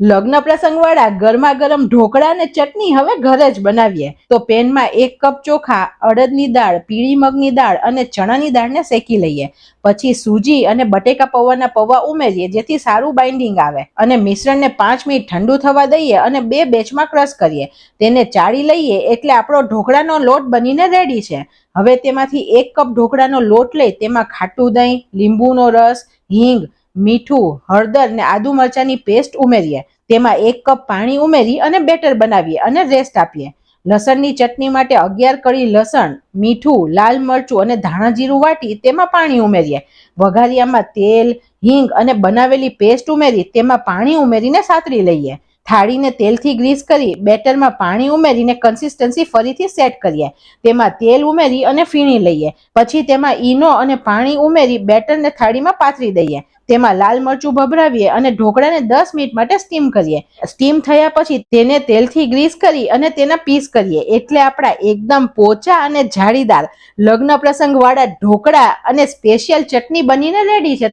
લગ્ન પ્રસંગવાળા ગરમા ગરમ ઢોકળા અને ચટણી હવે ઘરે જ બનાવીએ. તો પેનમાં 1 કપ ચોખા, અડદની દાળ, પીળી મગની દાળ અને ચણાની દાળને શેકી લઈએ. પછી સૂજી અને બટેકા પૌવાના પૌવા ઉમેરીએ જેથી સારું બાઇન્ડિંગ આવે અને મિશ્રણને 5 મિનિટ ઠંડુ થવા દઈએ અને 2 બેચમાં ક્રશ કરીએ. તેને ચાળી લઈએ એટલે આપણો ઢોકળાનો લોટ બનીને રેડી છે. હવે તેમાંથી 1 કપ ઢોકળાનો લોટ લઈ તેમાં ખાટું દહીં, લીંબુનો રસ, હિંગ, મીઠું, હળદર ને આદુ મરચાની પેસ્ટ ઉમેરીએ. તેમાં 1 કપ પાણી ઉમેરી અને બેટર બનાવીએ અને રેસ્ટ આપીએ. લસણની ચટણી માટે 11 કળી લસણ, મીઠું, લાલ મરચું અને ધાણા જીરું વાટી તેમાં પાણી ઉમેરીએ. વઘારિયામાં તેલ, હિંગ અને બનાવેલી પેસ્ટ ઉમેરી તેમાં પાણી ઉમેરીને સાતરી લઈએ. થાળીને તેલથી ગ્રીસ કરી બેટરમાં પાણી ઉમેરીને કન્સિસ્ટન્સી ફરીથી સેટ કરીએ. તેમાં તેલ ઉમેરી અને ફીણી લઈએ. પછી તેમાં ઈનો અને પાણી ઉમેરી બેટરને થાળીમાં પાથરી દઈએ. તેમાં લાલ મરચું ભભરાવીએ અને ઢોકળાને 10 મિનિટ માટે સ્ટીમ કરીએ. સ્ટીમ થયા પછી તેને તેલથી ગ્રીસ કરી અને તેના પીસ કરીએ એટલે આપણા એકદમ પોચા અને જાળીદાર લગ્ન પ્રસંગ વાળા ઢોકળા અને સ્પેશિયલ ચટણી બનીને રેડી છે.